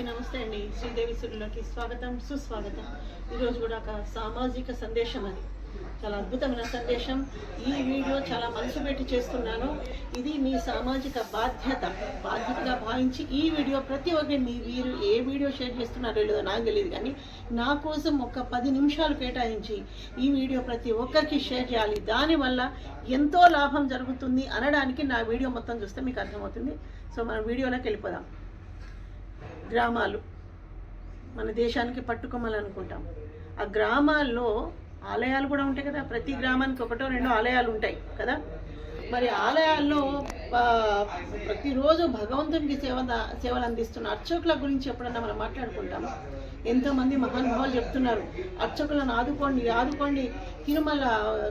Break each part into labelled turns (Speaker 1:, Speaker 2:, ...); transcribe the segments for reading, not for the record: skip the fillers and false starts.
Speaker 1: నమస్తే అండి. శ్రీదేవి సురులకి స్వాగతం, సుస్వాగతం. ఈరోజు కూడా ఒక సామాజిక సందేశం, అది చాలా అద్భుతమైన సందేశం. ఈ వీడియో చాలా మనసు పెట్టి చేస్తున్నాను. ఇది మీ సామాజిక బాధ్యతగా భావించి ఈ వీడియో ప్రతి ఒక్కరి మీరు ఏ వీడియో షేర్ చేస్తున్నారో లేదో నాకు తెలియదు, కానీ నా కోసం ఒక 10 నిమిషాలు కేటాయించి ఈ వీడియో ప్రతి ఒక్కరికి షేర్ చేయాలి. దానివల్ల ఎంతో లాభం జరుగుతుంది అనడానికి నా వీడియో మొత్తం చూస్తే మీకు అర్థమవుతుంది. సో మనం వీడియోలోకి వెళ్ళిపోదాం. గ్రామాలు మన దేశానికి పట్టుకోమలనుకుంటాం. ఆ గ్రామాల్లో ఆలయాలు కూడా ఉంటాయి కదా. ప్రతి గ్రామానికి ఒకటో రెండో ఆలయాలు ఉంటాయి కదా. మరి ఆలయాల్లో ప్రతిరోజు భగవంతునికి సేవలు అందిస్తున్న అర్చకుల గురించి ఎప్పుడన్నా మనం మాట్లాడుకుంటాము. ఎంతోమంది మహానుభావులు చెప్తున్నారు, అర్చకులను ఆదుకోండి. తిరుమల,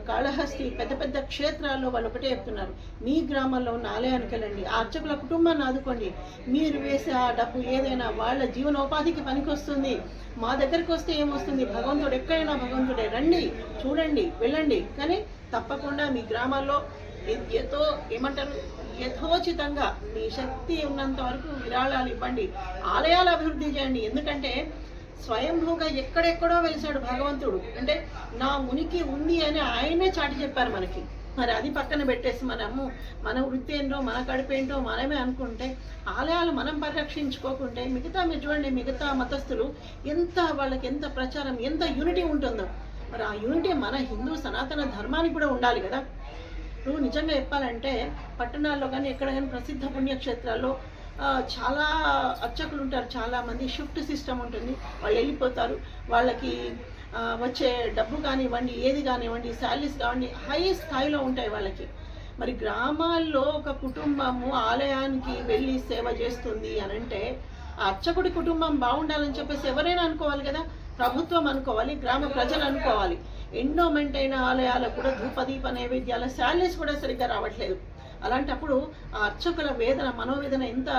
Speaker 1: కాళహస్తి, పెద్ద పెద్ద క్షేత్రాల్లో వాళ్ళు ఒకటే చెప్తున్నారు, మీ గ్రామాల్లో ఉన్న ఆలయానికి వెళ్ళండి, ఆ అర్చకుల కుటుంబాన్ని ఆదుకోండి. మీరు వేసే ఆ డబ్బు ఏదైనా వాళ్ళ జీవనోపాధికి పనికొస్తుంది. మా దగ్గరికి వస్తే ఏమొస్తుంది? భగవంతుడు ఎక్కడైనా భగవంతుడే. రండి, చూడండి, వెళ్ళండి. కానీ తప్పకుండా మీ గ్రామాల్లో యథోచితంగా మీ శక్తి ఉన్నంత వరకు విరాళాలు ఇవ్వండి, ఆలయాలు అభివృద్ధి చేయండి. ఎందుకంటే స్వయంభూగా ఎక్కడెక్కడో వెలిసాడు భగవంతుడు. అంటే నా ఉనికి ఉంది అని ఆయనే చాటి చెప్పారు మనకి. మరి అది పక్కన పెట్టేసి మన వృత్తి ఏంటో, మన కడుపేంటో మనమే అనుకుంటే, ఆలయాలు మనం పరిరక్షించుకోకుంటే మీరు చూడండి, మిగతా మతస్థులు వాళ్ళకి ఎంత ప్రచారం, ఎంత యూనిటీ ఉంటుందో. మరి ఆ యూనిటీ మన హిందూ సనాతన ధర్మానికి కూడా ఉండాలి కదా. ఇప్పుడు నిజంగా చెప్పాలంటే పట్టణాల్లో కానీ ఎక్కడ కానీ ప్రసిద్ధ పుణ్యక్షేత్రాల్లో చాలా అర్చకులు ఉంటారు. చాలామంది షిఫ్ట్ సిస్టమ్ ఉంటుంది. వాళ్ళు వెళ్ళిపోతారు. వాళ్ళకి వచ్చే డబ్బు కానివ్వండి, ఏది కానివ్వండి, శాలరీస్ కానివ్వండి, హై స్థాయిలో ఉంటాయి వాళ్ళకి. మరి గ్రామాల్లో ఒక కుటుంబము ఆలయానికి వెళ్ళి సేవ చేస్తుంది అని అంటే ఆ అర్చకుడి కుటుంబం బాగుండాలని చెప్పేసి ఎవరైనా అనుకోవాలి కదా. ప్రభుత్వం అనుకోవాలి, గ్రామ ప్రజలు అనుకోవాలి. ఎండోమెంట్ అయిన ఆలయాలకు కూడా ధూపదీప నైవేద్యాల శాలరీస్ కూడా సరిగ్గా రావట్లేదు. అలాంటప్పుడు ఆ అర్చకుల మనోవేదన ఎంత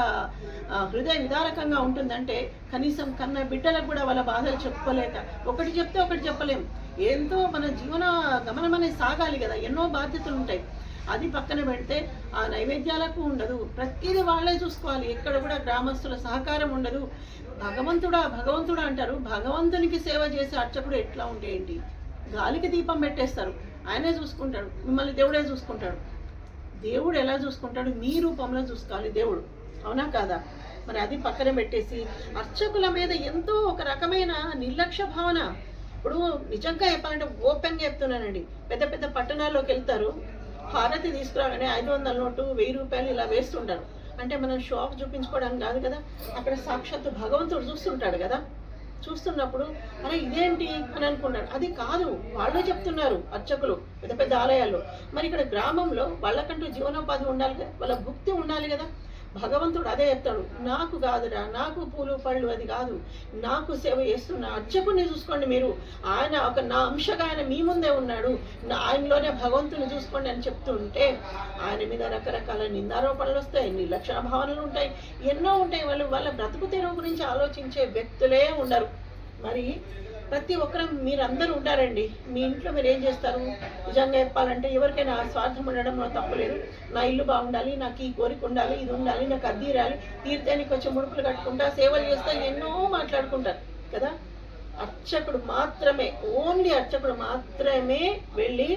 Speaker 1: హృదయ విదారకంగా ఉంటుందంటే, కనీసం కన్న బిడ్డలకు కూడా వాళ్ళ బాధలు చెప్పుకోలేక, ఒకటి చెప్తే ఒకటి చెప్పలేం. ఎంతో మన జీవన గమనం అనేది సాగాలి కదా. ఎన్నో బాధ్యతలు ఉంటాయి. అది పక్కన పెడితే ఆ నైవేద్యాలకు ఉండదు, ప్రతిదీ వాళ్ళే చూసుకోవాలి. ఎక్కడ కూడా గ్రామస్తుల సహకారం ఉండదు. భగవంతుడా అంటారు. భగవంతునికి సేవ చేసే అర్చకుడు ఎట్లా ఉంటే ఏంటి? గాలికి దీపం పెట్టేస్తారు, ఆయనే చూసుకుంటాడు. మిమ్మల్ని దేవుడే చూసుకుంటాడు. దేవుడు ఎలా చూసుకుంటాడు? మీ రూపంలో చూసుకోవాలి దేవుడు, అవునా కాదా? మరి అది పక్కన పెట్టేసి అర్చకుల మీద ఎంతో ఒక రకమైన నిర్లక్ష్య భావన. ఇప్పుడు నిజంగా చెప్పాలంటే ఓపెన్గా చెప్తున్నానండి, పెద్ద పెద్ద పట్టణాల్లోకి వెళ్తారు, హారతి తీసుకురాగానే 500 నోటు, 1000 రూపాయలు ఇలా వేస్తుంటారు. అంటే మనం షాప్ చూపించుకోవడానికి కాదు కదా, అక్కడ సాక్షాత్తు భగవంతుడు చూస్తుంటాడు కదా. చూస్తున్నప్పుడు అరే ఇదేంటి అని అనుకున్నాడు. అది కాదు, వాళ్ళే చెప్తున్నారు అర్చకులు పెద్ద పెద్ద ఆలయాల్లో. మరి ఇక్కడ గ్రామంలో వాళ్ళకంటూ జీవనోపాధి ఉండాలి కదా, వాళ్ళ భుక్తి ఉండాలి కదా. భగవంతుడు అదే చెప్తాడు, నాకు కాదురా, నాకు పూలు పళ్ళు అది కాదు, నాకు సేవ చేస్తున్న అర్చకుని చూసుకోండి మీరు. ఆయన నా అంశగా ఆయన మీ ముందే ఉన్నాడు, ఆయనలోనే భగవంతుని చూసుకోండి అని చెప్తుంటే ఆయన మీద రకరకాల నిందారోపణలు వస్తాయి, నిర్లక్ష్య భావనలు ఉంటాయి, ఎన్నో ఉంటాయి. వాళ్ళ బ్రతుకు తెరువు గురించి ఆలోచించే వ్యక్తులే ఉండరు. మరి ప్రతి ఒక్కరు మీరందరూ ఉంటారండి. మీ ఇంట్లో మీరు ఏం చేస్తారు? నిజంగా చెప్పాలంటే ఎవరికైనా స్వార్థం ఉండడంలో తప్పులేదు. నా ఇల్లు బాగుండాలి, నాకు ఈ కోరిక ఉండాలి, ఇది ఉండాలి, నాకు అది తీరాలి, తీర్థానికి వచ్చి ముడుపులు కట్టుకుంటా, సేవలు చేస్తా, ఎన్నో మాట్లాడుకుంటారు కదా. ఓన్లీ అర్చకుడు మాత్రమే వెళ్ళి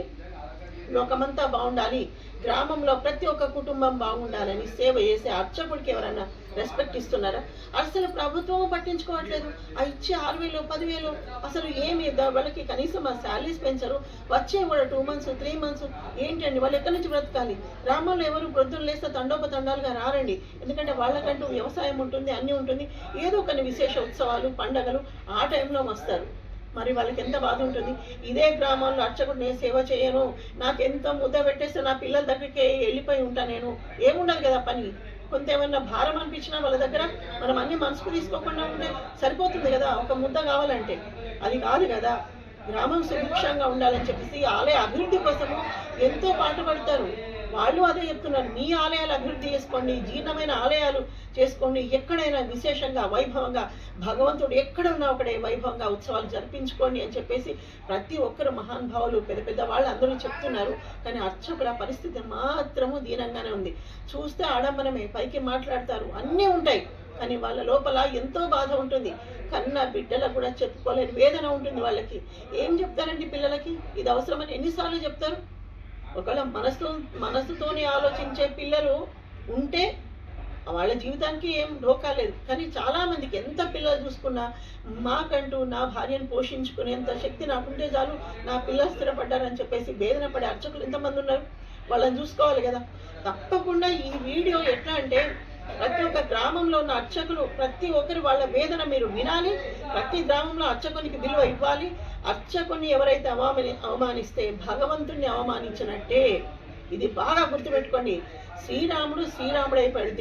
Speaker 1: లోకమంతా బాగుండాలి, గ్రామంలో ప్రతి ఒక్క కుటుంబం బాగుండాలని సేవ చేసే అర్చకుడికి ఎవరన్నా రెస్పెక్ట్ ఇస్తున్నారా? అసలు ప్రభుత్వం పట్టించుకోవట్లేదు. ఆ ఇచ్చే 6,000, 10,000 అసలు ఏమి వాళ్ళకి కనీసం ఆ శాలరీస్ పెంచరు. వచ్చే కూడా 2 months, 3 months ఏంటండి? వాళ్ళు ఎక్కడి నుంచి బ్రతకాలి? గ్రామాల్లో ఎవరు ప్రొద్దున లేస్తే తండోపతండాలుగా రారండి. ఎందుకంటే వాళ్ళకంటూ వ్యవసాయం ఉంటుంది, అన్నీ ఉంటుంది. ఏదో కొన్ని విశేష ఉత్సవాలు, పండగలు ఆ టైంలో వస్తారు. మరి వాళ్ళకి ఎంత బాధ ఉంటుంది? ఇదే గ్రామాల్లో అర్చకుడు నేను సేవ చేయను, నాకు ఎంతో ముద్ద పెట్టేస్తే నా పిల్లల దగ్గరికి వెళ్ళిపోయి ఉంటా, నేను ఏముండదు కదా పని. కొంత ఏమన్నా భారం అనిపించినా వాళ్ళ దగ్గర మనం అన్ని మనసుకు తీసుకోకుండా ఉంటే సరిపోతుంది కదా. ఒక ముద్ద కావాలంటే అది కాదు కదా. గ్రామం సుభిక్షంగా ఉండాలని చెప్పేసి ఆలయ అభివృద్ధి కోసము ఎంతో పాటుపడతారు. వాళ్ళు అదే చెప్తున్నారు, మీ ఆలయాలు అభివృద్ధి చేసుకోండి, జీర్ణమైన ఆలయాలు చేసుకోండి, ఎక్కడైనా విశేషంగా వైభవంగా భగవంతుడు ఎక్కడున్నా ఒకడే వైభవంగా ఉత్సవాలు జరిపించుకోండి అని చెప్పేసి ప్రతి ఒక్కరు మహానుభావులు పెద్ద పెద్ద వాళ్ళు అందరూ చెప్తున్నారు. కానీ అర్చకుల పరిస్థితి మాత్రము దీనంగానే ఉంది. చూస్తే ఆడంబరమే, పైకి మాట్లాడతారు, అన్నీ ఉంటాయి. కానీ వాళ్ళ లోపల ఎంతో బాధ ఉంటుంది. కన్న బిడ్డలకు కూడా చెప్పుకోలేని వేదన ఉంటుంది వాళ్ళకి. ఏం చెప్తారండి పిల్లలకి? ఇది అవసరమని ఎన్నిసార్లు చెప్తారు? ఒకవేళ మనసుతోనే ఆలోచించే పిల్లలు ఉంటే వాళ్ళ జీవితానికి ఏం ఢోకా లేదు. కానీ చాలామందికి ఎంత పిల్లలు చూసుకున్నా మాకంటూ నా భార్యను పోషించుకునేంత శక్తి నాకుంటే చాలు, నా పిల్లలు స్థిరపడ్డారని చెప్పేసి వేదన పడే అర్చకులు ఎంతమంది ఉన్నారు? వాళ్ళని చూసుకోవాలి కదా. తప్పకుండా ఈ వీడియో ఎట్లా అంటే ప్రతి ఒక్క గ్రామంలో ఉన్న అర్చకులు ప్రతి ఒక్కరు వాళ్ళ వేదన మీరు వినాలి. ప్రతి గ్రామంలో అర్చకునికి విలువ ఇవ్వాలి. అర్చకుని ఎవరైతే అవమానిస్తే భగవంతుణ్ణి అవమానించినట్టే. ఇది బాగా గుర్తుపెట్టుకోండి. శ్రీరాముడు అయిపోయాడు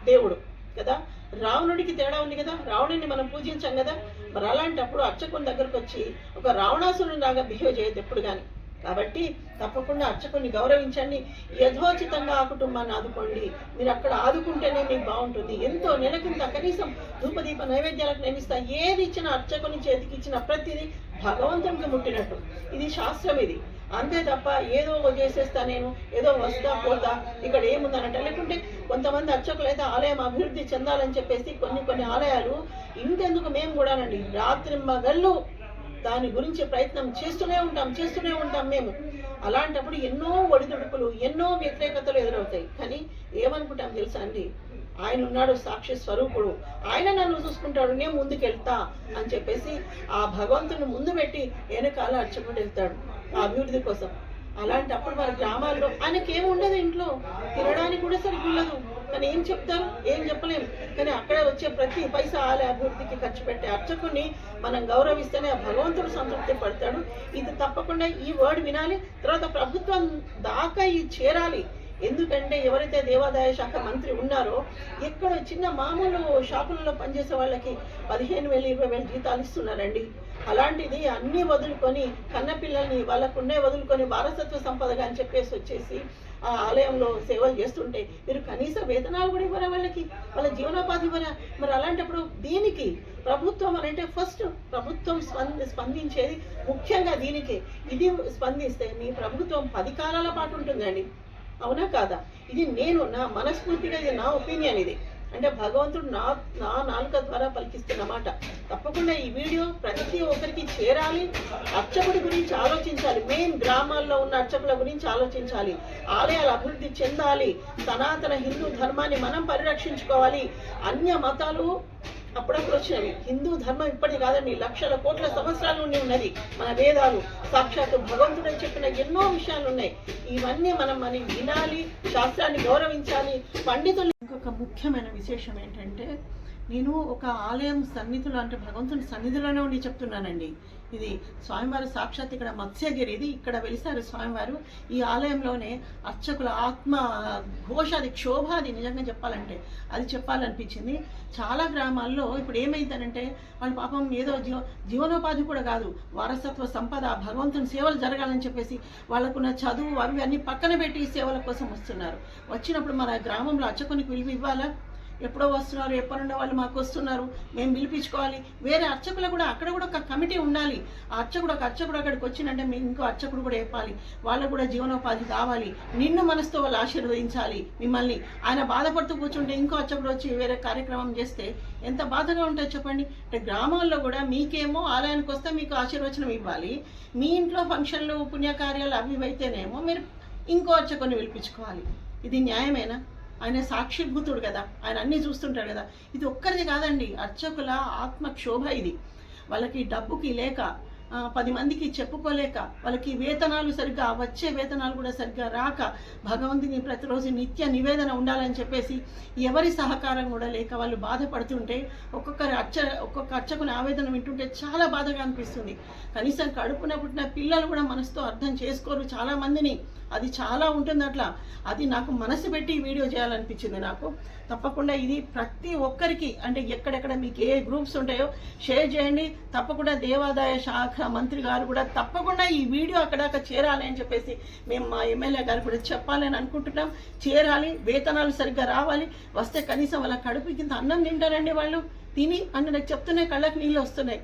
Speaker 1: దేవుడు కదా. రావణుడికి తేడా ఉంది కదా. రావణుడిని మనం పూజించాం కదా. మరి అలాంటప్పుడు అర్చకుని దగ్గరకు వచ్చి ఒక రావణాసురుని లాగా బిహేవ్ చేయొద్దు ఎప్పుడు కానీ. కాబట్టి తప్పకుండా అర్చకుని గౌరవించండి. యథోచితంగా ఆ కుటుంబాన్ని ఆదుకోండి. మీరు అక్కడ ఆదుకుంటేనే మీకు బాగుంటుంది. ఎంతో నెలకింత కనీసం ధూపదీప నైవేద్యాలకు నేను ఇస్తా. ఏది ఇచ్చినా అర్చకుని చేతికి ఇచ్చిన ప్రతిదీ భగవంతునికి ముట్టినట్టు. ఇది శాస్త్రం. ఇది అంతే తప్ప ఏదో చేసేస్తా, నేను ఏదో వస్తా పోతా, ఇక్కడ ఏముందనంట. లేకుంటే కొంతమంది అర్చకులు అయితే ఆలయం అభివృద్ధి చెందాలని చెప్పేసి కొన్ని ఆలయాలు ఇంతెందుకు మేము కూడానండి రాత్రి మగళ్ళు దాని గురించి ప్రయత్నం చేస్తూనే ఉంటాం మేము. అలాంటప్పుడు ఎన్నో ఒడిదుడుకులు, ఎన్నో వ్యతిరేకతలు ఎదురవుతాయి. కానీ ఏమనుకుంటాం తెలుసా అండి? ఆయన ఉన్నాడు, సాక్షి స్వరూపుడు, ఆయన నన్ను చూసుకుంటాడు, నేను ముందుకెళ్తా అని చెప్పేసి ఆ భగవంతుని ముందు పెట్టి వెనకాల అర్చకుడు వెళ్తాడు ఆ అభివృద్ధి కోసం. అలాంటప్పుడు మన గ్రామాల్లో ఆయనకి ఏముండదు, ఇంట్లో తినడానికి కూడా సరిగ్గా ఉండదు. కానీ ఏం చెప్తారు? ఏం చెప్పలేము. కానీ అక్కడ వచ్చే ప్రతి పైసా ఆలయ అభివృద్ధికి ఖర్చు పెట్టే అర్చకుని మనం గౌరవిస్తేనే ఆ భగవంతుడు సంతృప్తి పడతాడు. ఇది తప్పకుండా ఈ వర్డ్ వినాలి. తర్వాత ప్రభుత్వం దాకా ఇది చేరాలి. ఎందుకంటే ఎవరైతే దేవాదాయ శాఖ మంత్రి ఉన్నారో ఎక్కడ చిన్న మామూలు షాపులలో పనిచేసే వాళ్ళకి 15,000 20,000 జీతాలు ఇస్తున్నారండి. అలాంటిది అన్నీ వదులుకొని కన్నపిల్లల్ని వాళ్ళకున్నే వదులుకొని వారసత్వ సంపదగా అని చెప్పేసి వచ్చేసి ఆ ఆలయంలో సేవలు చేస్తుంటే మీరు కనీస వేతనాలు కూడా ఇవ్వరా వాళ్ళకి? వాళ్ళ జీవనోపాధి ఇవ్వరా? మరి అలాంటప్పుడు దీనికి ప్రభుత్వం అంటే ఫస్ట్ ప్రభుత్వం స్పందించేది ముఖ్యంగా దీనికి. ఇది స్పందిస్తే మీ ప్రభుత్వం 10 కాలాల పాటు ఉంటుందండి. అవునా కాదా? ఇది నేను నా మనస్ఫూర్తిగా, ఇది నా ఒపీనియన్. ఇది అంటే భగవంతుడు నా నాలుక ద్వారా పలికిస్తున్న మాట. తప్పకుండా ఈ వీడియో ప్రతి ఒక్కరికి చేరాలి. అర్చకుడి గురించి ఆలోచించాలి. మెయిన్ గ్రామాల్లో ఉన్న అర్చకుల గురించి ఆలోచించాలి. ఆలయాలు అభివృద్ధి చెందాలి. సనాతన హిందూ ధర్మాన్ని మనం పరిరక్షించుకోవాలి. అన్య మతాలు అప్పుడప్పుడు వచ్చినవి. హిందూ ధర్మం ఇప్పటిది కాదండి, లక్షల కోట్ల సంవత్సరాల నుండి ఉన్నది. మన వేదాలు సాక్షాత్తు భగవంతుడు చెప్పిన ఎన్నో విషయాలు ఉన్నాయి. ఇవన్నీ మనం వినాలి, శాస్త్రాన్ని గౌరవించాలి. పండితులు ఇంకొక ముఖ్యమైన విశేషం ఏంటంటే, నేను ఒక ఆలయం సన్నిధిలో అంటే భగవంతుని సన్నిధిలోనే ఉండి చెప్తున్నానండి. ఇది స్వామివారు సాక్షాత్ ఇక్కడ మత్స్యగిరి, ఇది ఇక్కడ వెలిసారు స్వామివారు. ఈ ఆలయంలోనే అర్చకుల ఆత్మ ఘోష, అది క్షోభ, అది నిజంగా చెప్పాలంటే అది చెప్పాలనిపించింది. చాలా గ్రామాల్లో ఇప్పుడు ఏమైందనంటే వాళ్ళు పాపం ఏదో జీవనోపాధి కూడా కాదు, వారసత్వ సంపద భగవంతుని సేవలు జరగాలని చెప్పేసి వాళ్ళకున్న చదువు అవి అన్నీ పక్కన పెట్టి సేవల కోసం వస్తున్నారు. వచ్చినప్పుడు మన గ్రామంలో అర్చకునికి విలువ ఇవ్వాలా? ఎప్పుడో వస్తున్నారు, ఎప్పటి నుండో వాళ్ళు మాకు వస్తున్నారు, మేము పిలిపించుకోవాలి. వేరే అర్చకులు కూడా అక్కడ కూడా ఒక కమిటీ ఉండాలి. ఆ అర్చకుడు అక్కడికి వచ్చిందంటే మేము ఇంకో అర్చకుడు కూడా చెప్పాలి, వాళ్ళకు కూడా జీవనోపాధి కావాలి. నిన్ను మనసుతో వాళ్ళు ఆశీర్వదించాలి మిమ్మల్ని. ఆయన బాధపడుతూ కూర్చుంటే ఇంకో అర్చకుడు వచ్చి వేరే కార్యక్రమం చేస్తే ఎంత బాధగా ఉంటుంది చెప్పండి. అంటే గ్రామాల్లో కూడా మీకేమో ఆలయానికి వస్తే మీకు ఆశీర్వచనం ఇవ్వాలి, మీ ఇంట్లో ఫంక్షన్లు పుణ్యకార్యాలు అవి అయితేనేమో మీరు ఇంకో అర్చకుని పిలిపించుకోవాలి. ఇది న్యాయమేనా? ఆయన సాక్షిభూతుడు కదా, ఆయన అన్నీ చూస్తుంటాడు కదా. ఇది ఒక్కరిది కాదండి, అర్చకుల ఆత్మక్షోభ ఇది. వాళ్ళకి డబ్బుకి లేక 10 మందికి చెప్పుకోలేక, వాళ్ళకి వేతనాలు సరిగ్గా వచ్చే వేతనాలు కూడా సరిగ్గా రాక, భగవంతుని ప్రతిరోజు నిత్య నివేదన ఉండాలని చెప్పేసి ఎవరి సహకారం కూడా లేక వాళ్ళు బాధపడుతుంటే ఒక్కొక్క అర్చకుని ఆవేదన వింటుంటే చాలా బాధగా అనిపిస్తుంది. కనీసం కడుపున పుట్టిన పిల్లలు కూడా మనసుతో అర్థం చేసుకోరు చాలామందిని. అది చాలా ఉంటుంది అట్లా. అది నాకు మనసు పెట్టి వీడియో చేయాలనిపించింది నాకు. తప్పకుండా ఇది ప్రతి ఒక్కరికి అంటే ఎక్కడెక్కడ మీకు ఏ గ్రూప్స్ ఉంటాయో షేర్ చేయండి. తప్పకుండా దేవాదాయ శాఖ మంత్రి గారు కూడా తప్పకుండా ఈ వీడియో అక్కడ చేరాలి అని చెప్పేసి మేము మా ఎమ్మెల్యే గారు కూడా చెప్పాలని అనుకుంటున్నాం. చేరాలి, వేతనాలు సరిగ్గా రావాలి. వస్తే కనీసం వాళ్ళ కడుపు కింద అన్నం తింటారండి. వాళ్ళు తిని నాకు చెప్తున్నాయి, కళ్ళకి నీళ్ళు వస్తున్నాయి.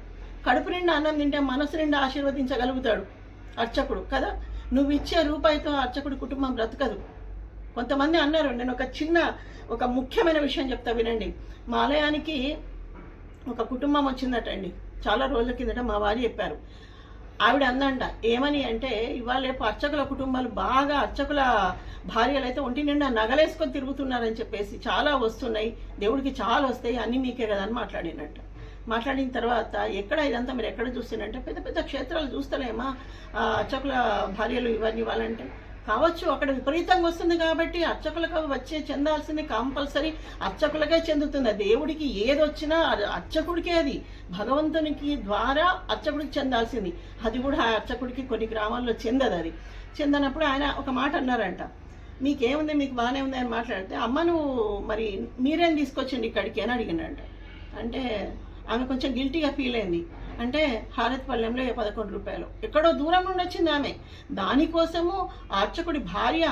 Speaker 1: కడుపు నిండా అన్నం తింటే మనసు నిండా ఆశీర్వదించగలుగుతాడు అర్చకుడు కదా. నువ్వు ఇచ్చే రూపాయితో అర్చకుడి కుటుంబం బ్రతకదు. కొంతమంది అన్నారు, నేను ఒక ముఖ్యమైన విషయం చెప్తా వినండి. మా ఆలయానికి ఒక కుటుంబం వచ్చిందటండి, చాలా రోజుల కిందట మా వారు చెప్పారు. ఆవిడ అందంట, ఏమని అంటే, ఇవాళ రేపు అర్చకుల కుటుంబాలు బాగా, అర్చకుల భార్యలు అయితే ఒంటి నిండా నగలేసుకొని తిరుగుతున్నారని చెప్పేసి, చాలా వస్తున్నాయి, దేవుడికి చాలా వస్తాయి, అన్నీ మీకే కదా అని మాట్లాడిన తర్వాత, ఎక్కడ ఇదంతా మీరు ఎక్కడ చూస్తున్నంటే, పెద్ద పెద్ద క్షేత్రాలు చూస్తలేమా అర్చకుల భార్యలు ఇవన్నీ వాళ్ళంటే, కావచ్చు అక్కడ విపరీతంగా వస్తుంది కాబట్టి అర్చకులకు వచ్చే చెందాల్సింది కంపల్సరీ అర్చకులకే చెందుతుంది. దేవుడికి ఏది వచ్చినా అర్చకుడికే, అది భగవంతునికి ద్వారా అర్చకుడికి చెందాల్సింది. అది కూడా ఆ అర్చకుడికి కొన్ని గ్రామాల్లో చెందదు. అది చెందనప్పుడు ఆయన ఒక మాట అన్నారంట, మీకేముంది, మీకు బాగానే ఉంది అని మాట్లాడితే, అమ్మ నువ్వు మరి మీరేం తీసుకొచ్చింది ఇక్కడికి అని అడిగినంట. అంటే ఆమె కొంచెం గిల్టీగా ఫీల్ అయింది. అంటే హారతిపల్లెంలో 11 రూపాయలు, ఎక్కడో దూరం నుండి వచ్చింది ఆమె. దానికోసము ఆ అర్చకుడి భార్య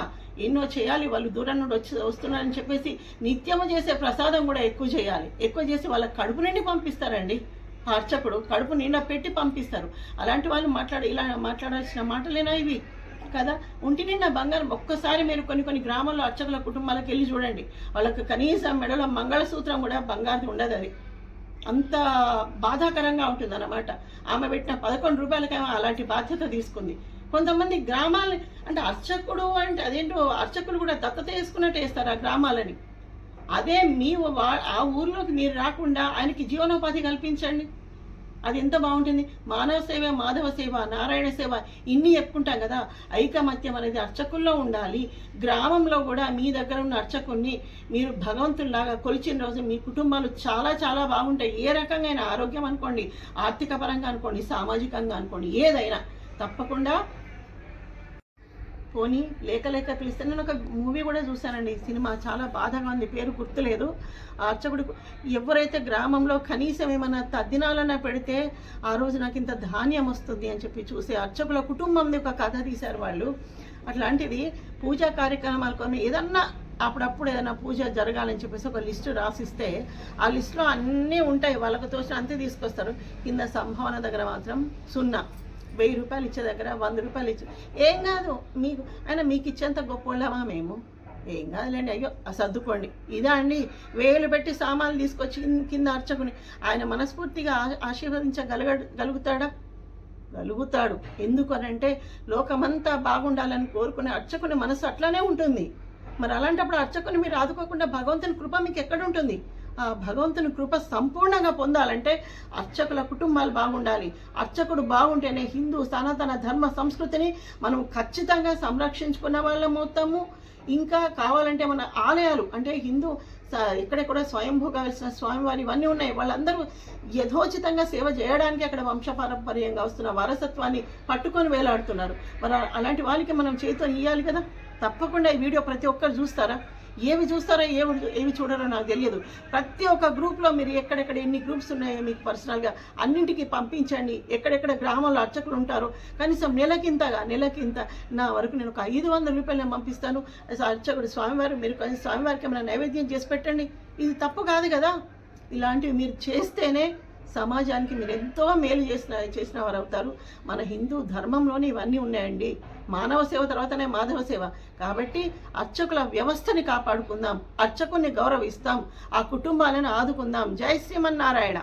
Speaker 1: ఎన్నో చేయాలి, వాళ్ళు దూరం నుండి వస్తున్నారని చెప్పేసి నిత్యము చేసే ప్రసాదం కూడా ఎక్కువ చేయాలి, ఎక్కువ చేసి వాళ్ళ కడుపు నిండి పంపిస్తారండి. ఆ అర్చకుడు కడుపు నిండా పెట్టి పంపిస్తారు. అలాంటి వాళ్ళు ఇలా మాట్లాడాల్సిన మాటలేనా ఇవి కదా? ఒంటి నిండా బంగారం. ఒక్కసారి మీరు కొన్ని గ్రామాల్లో అర్చకుల కుటుంబాలకు వెళ్ళి చూడండి, వాళ్ళకి కనీసం మెడలో మంగళసూత్రం కూడా బంగారం ఉండదు. అది అంత బాధాకరంగా ఉంటుంది అన్నమాట. ఆమె పెట్టిన 11 రూపాయలకేమో అలాంటి బాధ్యత తీసుకుంది. కొంతమంది గ్రామాలని అంటే అర్చకుడు అంటే అదేంటో, అర్చకులు కూడా దత్తత వేసుకున్నట్టు వేస్తారు ఆ గ్రామాలని. అదే ఆ ఊర్లోకి మీరు రాకుండా ఆయనకి జీవనోపాధి కల్పించండి, అది ఎంత బాగుంటుంది. మానవ సేవ, మాధవ సేవ, నారాయణ సేవ ఇన్ని చెప్పుకుంటాం కదా. ఐకమత్యం అనేది అర్చకుల్లో ఉండాలి. గ్రామంలో కూడా మీ దగ్గర ఉన్న అర్చకుల్ని మీరు భగవంతుల్లాగా కొలిచిన రోజు మీ కుటుంబాలు చాలా చాలా బాగుంటాయి. ఏ రకంగా ఆరోగ్యం అనుకోండి, ఆర్థిక పరంగా అనుకోండి, సామాజికంగా అనుకోండి, ఏదైనా తప్పకుండా. పోనీ లేక పిలిస్తే, నేను ఒక మూవీ కూడా చూశానండి, సినిమా చాలా బాధగా ఉంది, పేరు గుర్తులేదు. ఆ అర్చకుడు ఎవరైతే గ్రామంలో కనీసం ఏమైనా తద్దినాలన్నా పెడితే ఆ రోజు నాకు ఇంత ధాన్యం వస్తుంది అని చెప్పి చూసే అర్చకుల కుటుంబంది ఒక కథ తీశారు వాళ్ళు. అట్లాంటిది పూజా కార్యక్రమాల కోసం ఏదన్నా అప్పుడప్పుడు ఏదైనా పూజ జరగాలని చెప్పేసి ఒక లిస్టు రాసిస్తే ఆ లిస్టులో అన్నీ ఉంటాయి, వాళ్ళకు తోచిన అంతే తీసుకొస్తారు. కింద సంభావన దగ్గర మాత్రం 0. 1000 రూపాయలు ఇచ్చే దగ్గర 100 రూపాయలు ఇచ్చే, ఏం కాదు మీకు, అయినా మీకు ఇచ్చేంత గొప్పవాళ్ళమా మేము? ఏం కాదులేండి, అయ్యో సర్దుకోండి. ఇదా అండి, 1000 పెట్టి సామాన్లు తీసుకొచ్చి కింద అర్చకుని ఆయన మనస్ఫూర్తిగా ఆశీర్వదించగలుగుతాడా? గలుగుతాడు. ఎందుకు అనంటే లోకమంతా బాగుండాలని కోరుకునే అర్చకుని మనసు అట్లానే ఉంటుంది. మరి అలాంటప్పుడు అర్చకుని మీరు ఆదుకోకుండా భగవంతుని కృప మీకు ఎక్కడుంటుంది? ఆ భగవంతుని కృప సంపూర్ణంగా పొందాలంటే అర్చకుల కుటుంబాలు బాగుండాలి. అర్చకుడు బాగుంటేనే హిందూ సనాతన ధర్మ సంస్కృతిని మనం ఖచ్చితంగా సంరక్షించుకున్న వాళ్ళం అవుతాము. ఇంకా కావాలంటే మన ఆలయాలు అంటే హిందూ ఎక్కడెక్కడ స్వయంభూగా వెలిసిన స్వామివారి ఇవన్నీ ఉన్నాయి, వాళ్ళందరూ యథోచితంగా సేవ చేయడానికి అక్కడ వంశపారంపర్యంగా వస్తున్న వారసత్వాన్ని పట్టుకొని వేలాడుతున్నారు. మరి అలాంటి వాళ్ళకి మనం చేతితో ఇవ్వాలి కదా. తప్పకుండా ఈ వీడియో ప్రతి ఒక్కరు చూస్తారా? ఏమి చూస్తారో ఏమి చూడరో నాకు తెలియదు. ప్రతి ఒక్క గ్రూప్లో మీరు ఎక్కడెక్కడ ఎన్ని గ్రూప్స్ ఉన్నాయో మీకు పర్సనల్గా అన్నింటికి పంపించండి. ఎక్కడెక్కడ గ్రామంలో అర్చకులు ఉంటారో కనీసం నెలకింత నా వరకు నేను ఒక 500 రూపాయలు నేను పంపిస్తాను. అర్చకుడు స్వామివారు, మీరు స్వామివారికి ఏమైనా నైవేద్యం చేసి పెట్టండి. ఇది తప్పు కాదు కదా. ఇలాంటివి మీరు చేస్తేనే సమాజానికి మీరు ఎంతో మేలు చేసిన వారు అవుతారు. మన హిందూ ధర్మంలోని ఇవన్నీ ఉన్నాయండి. మానవ సేవ తర్వాతనే మాధవ సేవ. కాబట్టి అర్చకుల వ్యవస్థని కాపాడుకుందాం, అర్చకుని గౌరవిస్తాం, ఆ కుటుంబాలను ఆదుకుందాం. జై శ్రీమన్నారాయణ.